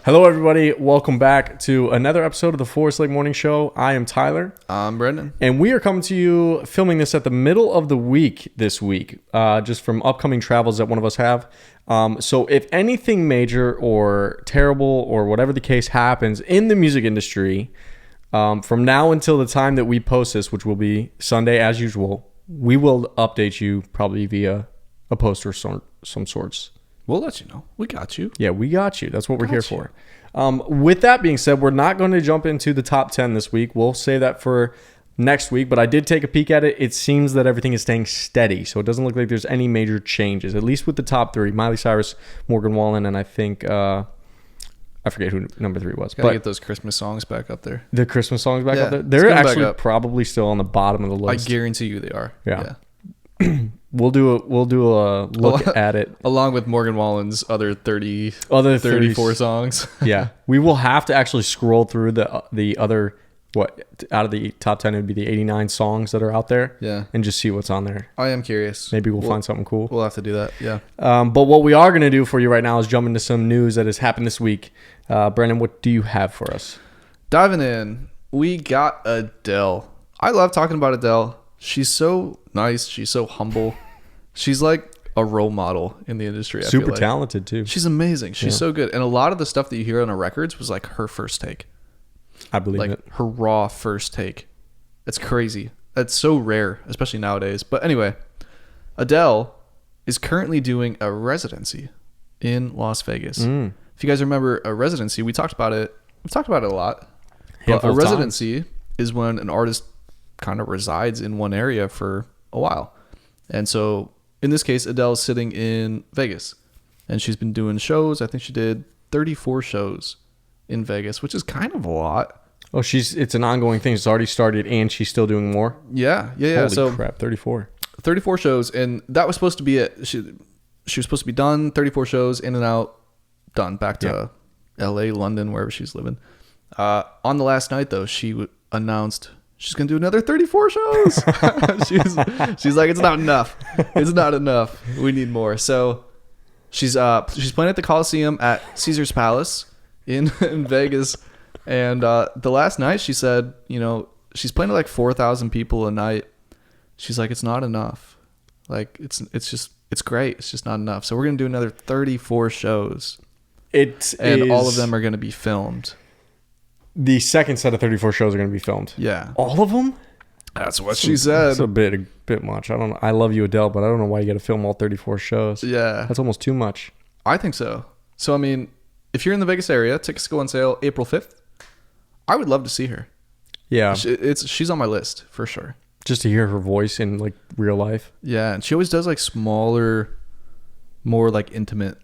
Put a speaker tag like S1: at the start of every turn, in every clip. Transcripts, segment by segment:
S1: Hello, everybody. Welcome back to another episode of the Forestlake Morning Show. I am Tyler.
S2: I'm Brendan.
S1: And we are coming to you, filming this at the middle of the week this week, just from upcoming travels that one of us have. So if anything major or terrible or whatever the case happens in the music industry, from now until the time that we post this, which will be Sunday as usual, we will update you probably via a post or some sorts.
S2: We'll let you know. We got you.
S1: Yeah, we got you. That's what we're here for. With that being said, we're not going to jump into the top 10 this week. We'll save that for next week, but I did take a peek at it. It seems that everything is staying steady, so it doesn't look like there's any major changes, at least with the top three. Miley Cyrus, Morgan Wallen, and I think, I forget who number 3 was.
S2: Gotta get those Christmas songs back up there.
S1: The Christmas songs back up there? They're actually probably still on the bottom of the list.
S2: I guarantee you they are.
S1: Yeah. We'll do a look at it
S2: along with Morgan Wallen's other 34 songs.
S1: Yeah, we will have to actually scroll through the other out of the top 10 it would be the 89 songs that are out there.
S2: Yeah,
S1: and just see what's on there.
S2: I am curious.
S1: Maybe we'll find something cool.
S2: We'll have to do that. Yeah.
S1: But what we are going to do for you right now is jump into some news that has happened this week. Brendan, what do you have for us?
S2: Diving in, we got Adele. I love talking about Adele. She's so nice. She's so humble. She's like a role model in the industry. I
S1: Super
S2: feel like.
S1: talented too.
S2: She's amazing. She's so good. And a lot of the stuff that you hear on her records was like her first take.
S1: I believe it.
S2: Her raw first take. It's crazy. That's so rare, especially nowadays. But anyway, Adele is currently doing a residency in Las Vegas. If you guys remember a residency, we talked about it. We've talked about it a lot. But a residency is when an artist kind of resides in one area for a while. And so in this case, Adele's sitting in Vegas and she's been doing shows. I think she did 34 shows in Vegas, which is kind of a lot.
S1: Oh, it's an ongoing thing. It's already started and she's still doing more.
S2: Yeah.
S1: Holy crap, 34
S2: shows. And that was supposed to be it. She was supposed to be done, 34 shows in and out, done, back to LA, London, wherever she's living. On the last night though, she announced she's going to do another 34 shows. she's like, it's not enough. It's not enough. We need more. So she's playing at the Coliseum at Caesar's Palace in Vegas. And the last night she said, she's playing to like 4,000 people a night. She's like, it's not enough. Like it's great. It's just not enough. So we're going to do another 34 shows. All of them are going to be filmed.
S1: The second set of 34 shows are going to be filmed.
S2: Yeah.
S1: All of them?
S2: That's what she said.
S1: That's a bit much. I don't know. I love you, Adele, but I don't know why you got to film all 34 shows.
S2: Yeah.
S1: That's almost too much.
S2: I think so. So, I mean, if you're in the Vegas area, tickets go on sale April 5th. I would love to see her.
S1: Yeah.
S2: She's on my list for sure.
S1: Just to hear her voice in like real life.
S2: Yeah. And she always does like smaller, more like intimate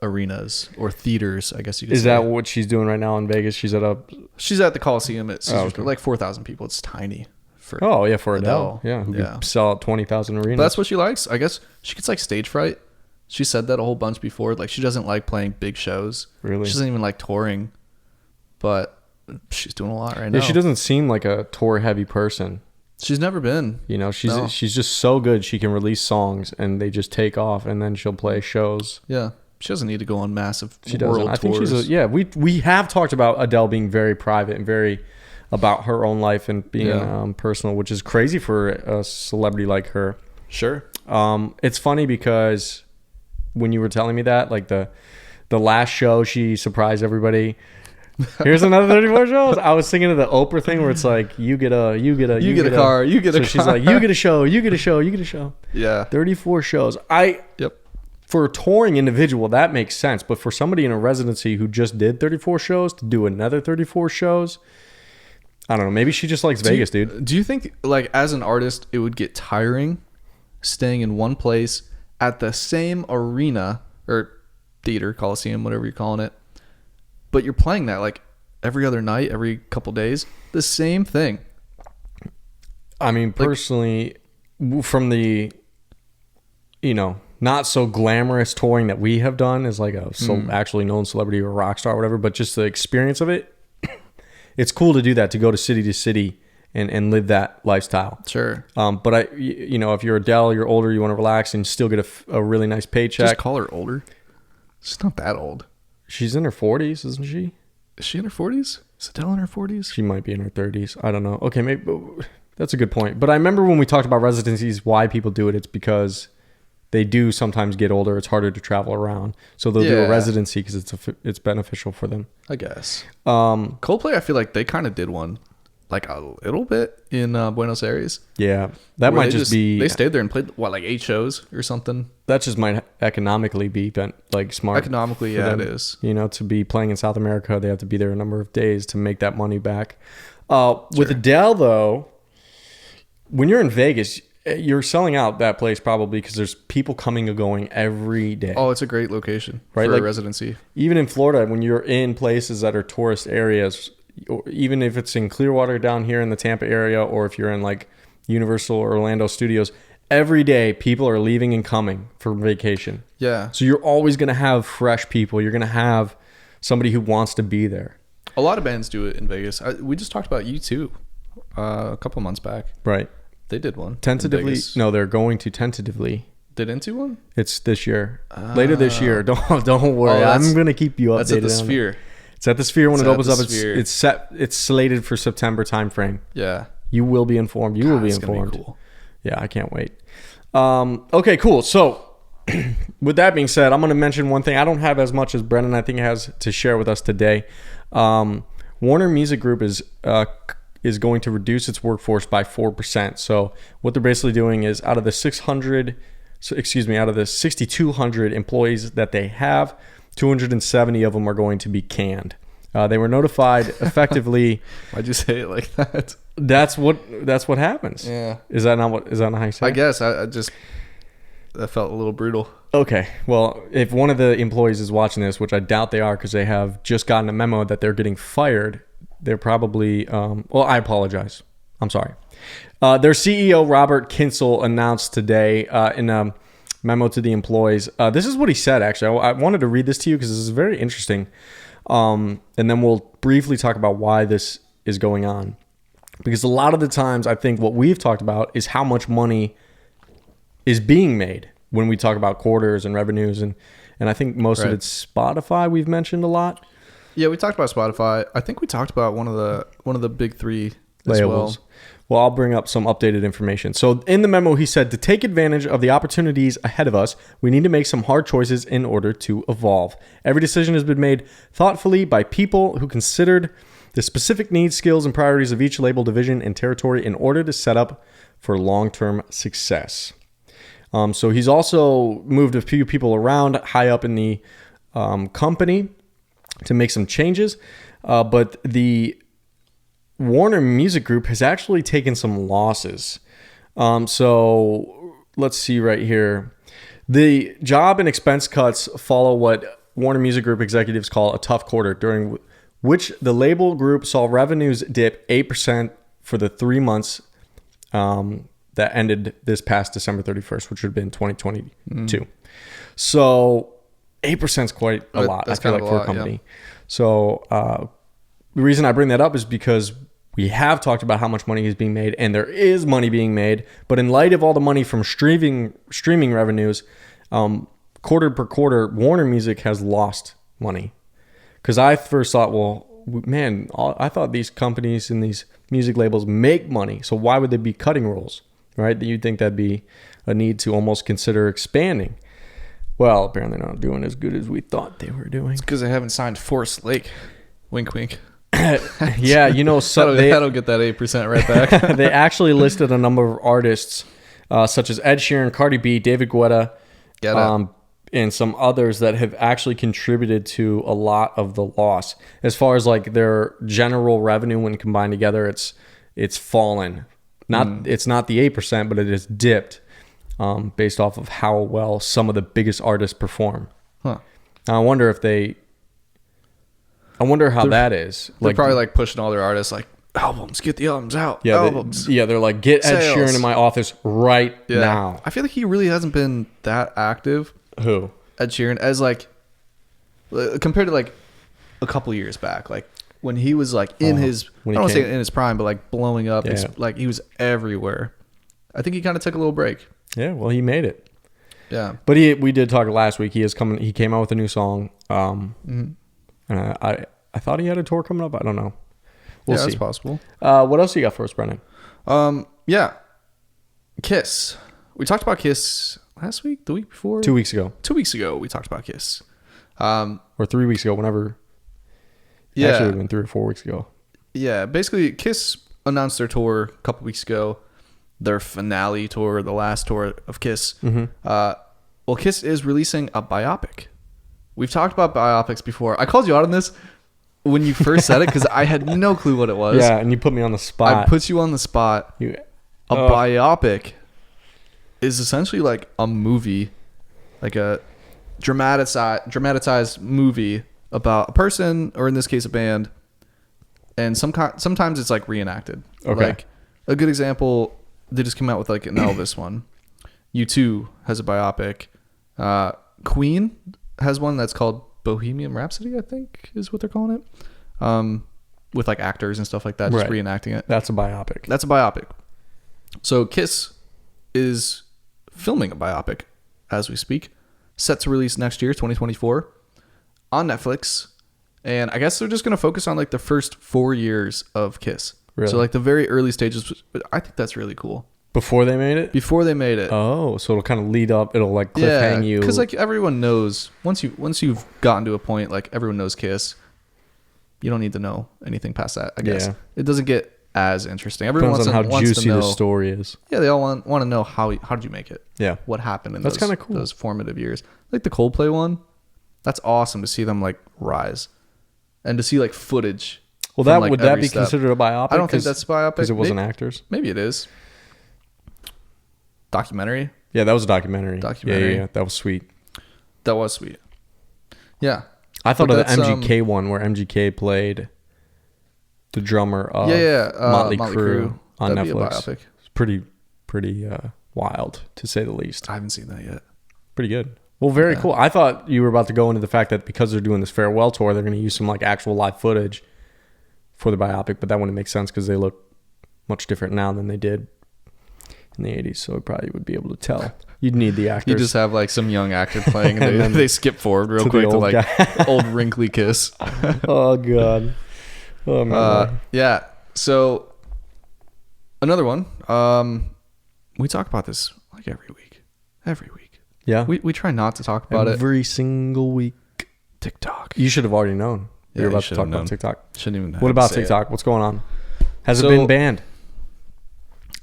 S2: arenas or theaters, I guess you could say.
S1: Is that what she's doing right now in Vegas? She's at
S2: the Coliseum at Caesars, like 4,000 people. It's tiny for
S1: for Adele. Yeah, who could sell out 20,000 arenas.
S2: But that's what she likes. I guess she gets like stage fright. She said that a whole bunch before. Like she doesn't like playing big shows.
S1: Really?
S2: She doesn't even like touring. But she's doing a lot right now.
S1: Yeah, she doesn't seem like a tour heavy person.
S2: She's never been.
S1: She's just so good. She can release songs and they just take off, and then she'll play shows.
S2: Yeah. She doesn't need to go on massive
S1: world
S2: tours.
S1: I think we have talked about Adele being very private and very about her own life and being personal, which is crazy for a celebrity like her.
S2: Sure.
S1: It's funny because when you were telling me that, like the last show she surprised everybody. Here's another 34 shows. I was thinking of the Oprah thing where it's like you get a car, you get a car. So she's like, you get a show, you get a show, you get a show.
S2: Yeah.
S1: 34 shows. For a touring individual, that makes sense. But for somebody in a residency who just did 34 shows to do another 34 shows, I don't know. Maybe she just likes Vegas, dude.
S2: Do you think, like, as an artist, it would get tiring staying in one place at the same arena or theater, Coliseum, whatever you're calling it, but you're playing that like every other night, every couple days, the same thing?
S1: I mean, personally, from the, not so glamorous touring that we have done as like a actually known celebrity or rock star or whatever, but just the experience of it, it's cool to do that, to go to city and live that lifestyle.
S2: Sure.
S1: But if you're Adele, you're older, you want to relax and still get a really nice paycheck.
S2: Just call her older. She's not that old.
S1: She's in her 40s, isn't she?
S2: Is she in her 40s? Is Adele in her 40s?
S1: She might be in her 30s. I don't know. Okay, maybe that's a good point. But I remember when we talked about residencies, why people do it. It's because they do sometimes get older. It's harder to travel around, so they'll do a residency because it's beneficial for them,
S2: I guess. Coldplay, I feel like they kind of did one, like a little bit in Buenos Aires.
S1: Yeah, that might just be.
S2: They stayed there and played what, like 8 shows or something.
S1: That just might economically be like smart.
S2: Economically, yeah, them. It is.
S1: You know, to be playing in South America, they have to be there a number of days to make that money back. With Adele, though, when you're in Vegas, you're selling out that place probably because there's people coming and going every day.
S2: Oh, it's a great location
S1: right?
S2: for
S1: like,
S2: a residency.
S1: Even in Florida, when you're in places that are tourist areas, or even if it's in Clearwater down here in the Tampa area, or if you're in like Universal or Orlando Studios, every day people are leaving and coming for vacation.
S2: Yeah.
S1: So you're always going to have fresh people. You're going to have somebody who wants to be there.
S2: A lot of bands do it in Vegas. We just talked about U2 a couple months back.
S1: Right.
S2: They did one.
S1: Tentatively. No, they're going to tentatively.
S2: Did Into one?
S1: It's this year. Later this year. Don't worry. I'm going to keep you updated.
S2: That's at the Sphere.
S1: It's at the Sphere when it opens up. It's set. It's slated for September timeframe.
S2: Yeah.
S1: You will be informed. You will be informed.
S2: Be cool.
S1: Yeah, I can't wait. Okay, cool. So with that being said, I'm going to mention one thing. I don't have as much as Brennan, I think, has to share with us today. Warner Music Group is going to reduce its workforce by 4%. So what they're basically doing is out of the 6,200 employees that they have, 270 of them are going to be canned. They were notified effectively.
S2: Why'd you say it like that?
S1: That's what happens.
S2: Yeah.
S1: Is that not how you say it?
S2: I guess that felt a little brutal.
S1: Okay. Well, if one of the employees is watching this, which I doubt they are because they have just gotten a memo that they're getting fired, they're probably, I apologize. I'm sorry. Their CEO, Robert Kinsel, announced today in a memo to the employees. This is what he said, actually. I wanted to read this to you because this is very interesting. And then we'll briefly talk about why this is going on. Because a lot of the times, I think what we've talked about is how much money is being made when we talk about quarters and revenues. And I think most of it's Spotify we've mentioned a lot.
S2: Yeah, we talked about Spotify. I think we talked about one of the big 3 as
S1: labels. Well, I'll bring up some updated information. So in the memo, he said, to take advantage of the opportunities ahead of us, we need to make some hard choices in order to evolve. Every decision has been made thoughtfully by people who considered the specific needs, skills, and priorities of each label, division, and territory in order to set up for long-term success. So he's also moved a few people around high up in the company to make some changes. But the Warner Music Group has actually taken some losses. So let's see right here. The job and expense cuts follow what Warner Music Group executives call a tough quarter, during which the label group saw revenues dip 8% for the 3 months that ended this past December 31st, which would have been 2022. So 8% is quite a lot, I feel like, for a company. Yeah. So the reason I bring that up is because we have talked about how much money is being made, and there is money being made. But in light of all the money from streaming revenues, quarter per quarter, Warner Music has lost money. Because I first thought, well, man, I thought these companies and these music labels make money. So why would they be cutting roles, right? You'd think that'd be a need to almost consider expanding. Well, apparently not doing as good as we thought they were doing.
S2: It's because they haven't signed Forestlake. Wink, wink.
S1: Yeah, you know, so
S2: that'll get that 8% right back.
S1: They actually listed a number of artists, such as Ed Sheeran, Cardi B, David Guetta, and some others that have actually contributed to a lot of the loss. As far as like their general revenue when combined together, it's fallen. It's not the 8%, but it has dipped based off of how well some of the biggest artists perform.
S2: Huh.
S1: I wonder how that is.
S2: They're probably like pushing all their artists like, albums, get the albums out.
S1: Yeah,
S2: albums.
S1: They're like, get Ed Sheeran in my office right now.
S2: I feel like he really hasn't been that active.
S1: Who?
S2: Ed Sheeran, as like compared to like a couple years back, like when he was like in his, I don't want to say in his prime, but like blowing up. Yeah. Like he was everywhere. I think he kind of took a little break.
S1: Yeah, well, he made it.
S2: Yeah.
S1: But we did talk last week. He came out with a new song. And I thought he had a tour coming up. I don't know. We'll see.
S2: That's possible.
S1: What else you got for us, Brennan?
S2: Yeah. Kiss. We talked about Kiss last week, the week before?
S1: 2 weeks ago.
S2: 2 weeks ago, we talked about Kiss.
S1: Or 3 weeks ago, whenever.
S2: Yeah.
S1: Actually, it would have been 3 or 4 weeks ago.
S2: Yeah. Basically, Kiss announced their tour a couple weeks ago. Their finale tour, the last tour of Kiss. Well, Kiss is releasing a biopic. We've talked about biopics before. I called you out on this when you first said it because I had no clue what it was.
S1: Yeah, and you put me on the spot.
S2: I put you on the spot. A biopic is essentially like a movie, like a dramatized movie about a person, or in this case, a band. And sometimes it's like reenacted.
S1: Okay.
S2: Like a good example, they just came out with like an Elvis one. U2 has a biopic. Queen has one that's called Bohemian Rhapsody, I think is what they're calling it. With like actors and stuff like that, just reenacting it.
S1: That's a biopic.
S2: That's a biopic. So Kiss is filming a biopic as we speak, set to release next year, 2024, on Netflix. And I guess they're just going to focus on like the first 4 years of Kiss. Really? So like the very early stages. I think that's really cool.
S1: Before they made it?
S2: Before they made it.
S1: Oh, so it'll kind of lead up. It'll like cliffhang you.
S2: Because like everyone knows, once you've gotten to a point, like everyone knows Kiss, you don't need to know anything past that, I guess. Yeah. It doesn't get as interesting. Everyone
S1: Depends
S2: wants
S1: on how juicy
S2: to know,
S1: the story is.
S2: Yeah, they all want to know how did you make it?
S1: Yeah.
S2: What happened in
S1: that's kind of cool.
S2: Those formative years. Like the Coldplay one, that's awesome to see them like rise. And to see like footage.
S1: Well, would that be considered a biopic?
S2: I don't think that's a biopic.
S1: Because it wasn't actors?
S2: Maybe it is. Documentary?
S1: Yeah, that was a documentary.
S2: Yeah.
S1: That was sweet.
S2: That was sweet. Yeah.
S1: I thought of the MGK one where MGK played the drummer of Motley Crue on
S2: That'd
S1: Netflix.
S2: Be a biopic.
S1: It's pretty wild, to say the least.
S2: I haven't seen that yet.
S1: Pretty good. Well, very cool. I thought you were about to go into the fact that because they're doing this farewell tour, they're going to use some like actual live footage for the biopic, but that wouldn't make sense because they look much different now than they did in the 80s, so it probably would be able to tell. You'd need the actors.
S2: You just have like some young actor playing and then they skip forward real quick to like old wrinkly Kiss.
S1: Oh, God. Oh, man.
S2: Yeah. So another one. We talk about this like every week.
S1: Yeah.
S2: We try not to talk about
S1: every single week.
S2: TikTok.
S1: You should have already known.
S2: Yeah,
S1: You're about to talk about TikTok.
S2: Shouldn't even.
S1: What about TikTok? What's going on? Has it been banned?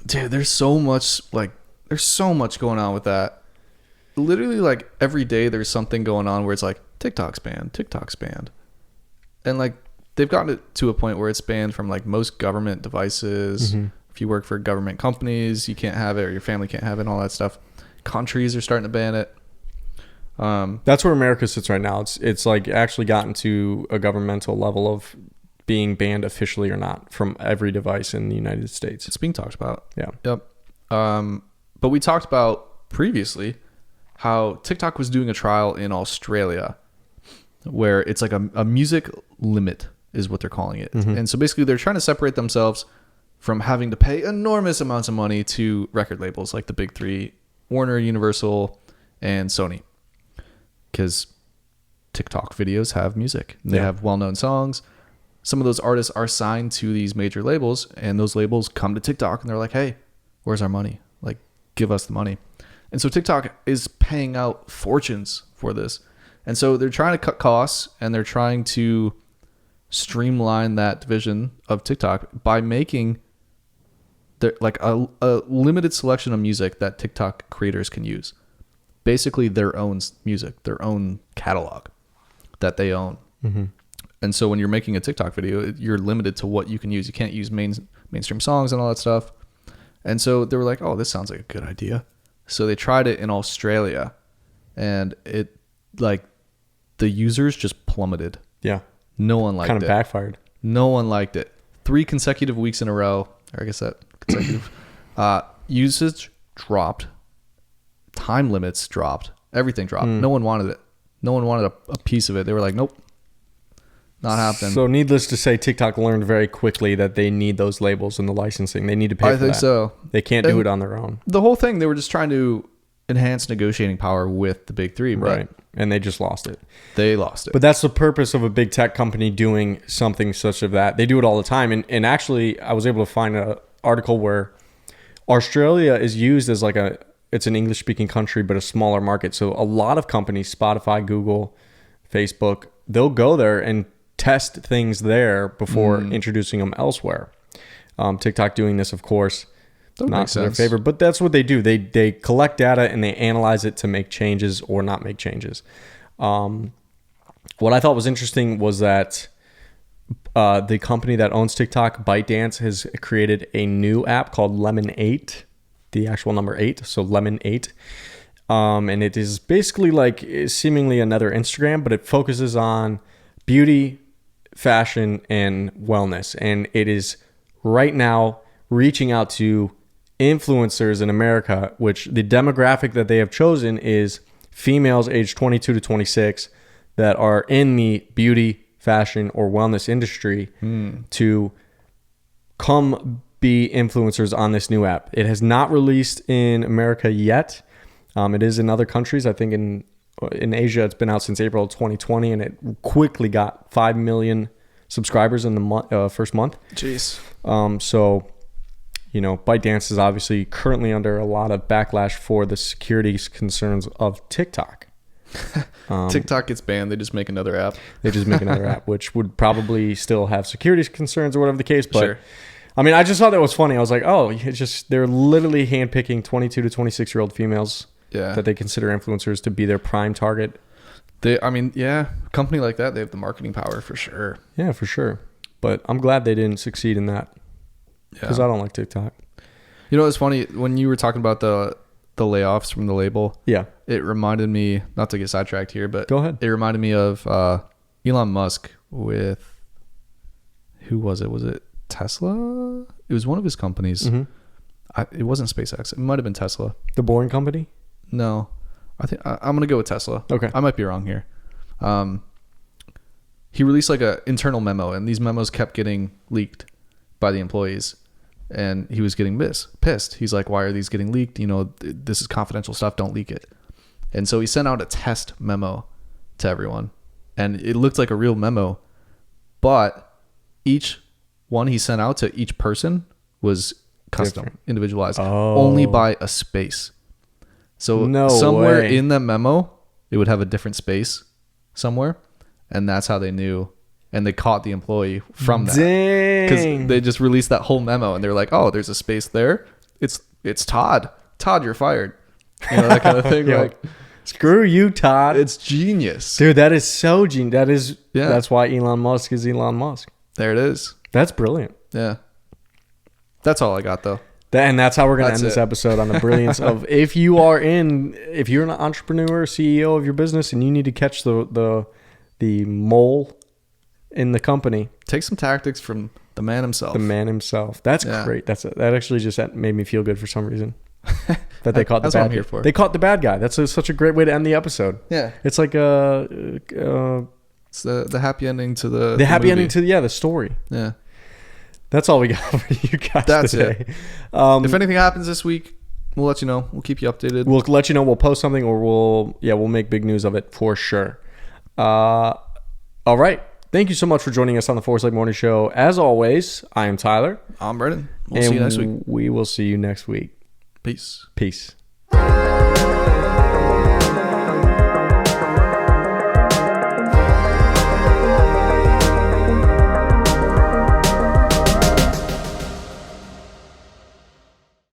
S2: Dude, there's so much going on with that. Literally, like every day, there's something going on where it's like TikTok's banned, and like they've gotten it to a point where it's banned from like most government devices. Mm-hmm. If you work for government companies, you can't have it, or your family can't have it, and all that stuff. Countries are starting to ban it.
S1: That's where America sits right now. It's like actually gotten to a governmental level of being banned officially or not from every device in the United States.
S2: It's being talked about.
S1: Yeah.
S2: Yep. But we talked about previously how TikTok was doing a trial in Australia where it's like a music limit is what they're calling it. Mm-hmm. And so basically they're trying to separate themselves from having to pay enormous amounts of money to record labels like the big three, Warner, Universal, and Sony. Because TikTok videos have music. They have well-known songs. Some of those artists are signed to these major labels, and those labels come to TikTok and they're like, hey, where's our money? Like, give us the money. And so TikTok is paying out fortunes for this. And so they're trying to cut costs and they're trying to streamline that division of TikTok by making like a limited selection of music that TikTok creators can use. Basically their own music, their own catalog that they own. Mm-hmm. And so when you're making a TikTok video, you're limited to what you can use. You can't use mainstream songs and all that stuff. And so they were like, oh, this sounds like a good idea. So they tried it in Australia and it like the users just plummeted.
S1: Yeah.
S2: No one liked it.
S1: Kind of backfired.
S2: No one liked it. 3 consecutive weeks in a row, or I guess that consecutive, usage dropped. Time limits dropped. Everything dropped. No one wanted it. No one wanted a piece of it. They were like, nope, not happening.
S1: So needless to say, TikTok learned very quickly that they need those labels and the licensing. They need to pay for that.
S2: I think so.
S1: They can't do it on their own.
S2: The whole thing, they were just trying to enhanced negotiating power with the big three, but
S1: Right. And they just lost it.
S2: they lost it.
S1: But that's the purpose of a big tech company doing something such of that. They do it all the time. And actually, I was able to find an article where Australia is used as like it's an English speaking country, but a smaller market. So a lot of companies, Spotify, Google, Facebook, they'll go there and test things there before introducing them elsewhere. TikTok doing this, of course, not to their favor, but that's what they do. They collect data and they analyze it to make changes or not make changes. What I thought was interesting was that the company that owns TikTok, ByteDance, has created a new app called Lemon 8, the actual number 8, so Lemon 8. And it is basically like seemingly another Instagram, but it focuses on beauty, fashion, and wellness. And it is right now reaching out to influencers in America, which the demographic that they have chosen is females aged 22 to 26 that are in the beauty, fashion, or wellness industry to come be influencers on this new app. It has not released in America yet. It is in other countries. I think in Asia, it's been out since April 2020, and it quickly got 5 million subscribers in the first month.
S2: Jeez.
S1: So, ByteDance is obviously currently under a lot of backlash for the security concerns of TikTok.
S2: TikTok gets banned. They just make another app.
S1: They just make another app, which would probably still have security concerns or whatever the case. But
S2: Sure.
S1: I mean, I just thought that was funny. I was like, oh, it's just they're literally handpicking 22 to 26-year-old females that they consider influencers to be their prime target.
S2: Company like that, they have the marketing power for sure.
S1: Yeah, for sure. But I'm glad they didn't succeed in that because I don't like TikTok.
S2: You know, it's funny when you were talking about the layoffs from the label. Yeah, it reminded me, not to get sidetracked here, but
S1: go ahead.
S2: It reminded me of Elon Musk with, who was it? Was it Tesla? It was one of his companies. It wasn't SpaceX. It might have been Tesla.
S1: The Boring Company?
S2: No, I think I'm gonna go with Tesla.
S1: Okay,
S2: I might be wrong here. He released like a internal memo, and these memos kept getting leaked by the employees, and he was getting pissed. He's like, "Why are these getting leaked? This is confidential stuff. Don't leak it." And so he sent out a test memo to everyone, and it looked like a real memo, but each one he sent out to each person was custom, individualized, only by a space. So somewhere in the memo, it would have a different space somewhere, and that's how they knew, and they caught the employee from that. Because they just released that whole memo, and they're like, "Oh, there's a space there. It's Todd. Todd, you're fired." That kind of thing. Like,
S1: screw you, Todd.
S2: It's genius,
S1: dude. That is so genius. That's why Elon Musk is Elon Musk.
S2: There it is.
S1: That's brilliant.
S2: Yeah. That's all I got though.
S1: And that's how we're going to end this episode, on the brilliance of if you're an entrepreneur, CEO of your business, and you need to catch the mole in the company,
S2: take some tactics from the man himself.
S1: That's great. That actually just made me feel good for some reason. That they caught the bad guy. That's what I'm here for. They caught the bad guy. That's such a great way to end the episode. Yeah. It's like
S2: it's the happy ending to the
S1: happy ending to the story.
S2: Yeah.
S1: That's all we got for you guys today.
S2: If anything happens this week, we'll let you know. We'll keep you updated.
S1: We'll let you know. We'll post something, or we'll make big news of it for sure. All right. Thank you so much for joining us on the Forestlake Morning Show. As always, I am Tyler.
S2: I'm Brennan. We'll see you next week.
S1: We will see you next week.
S2: Peace.
S1: Peace.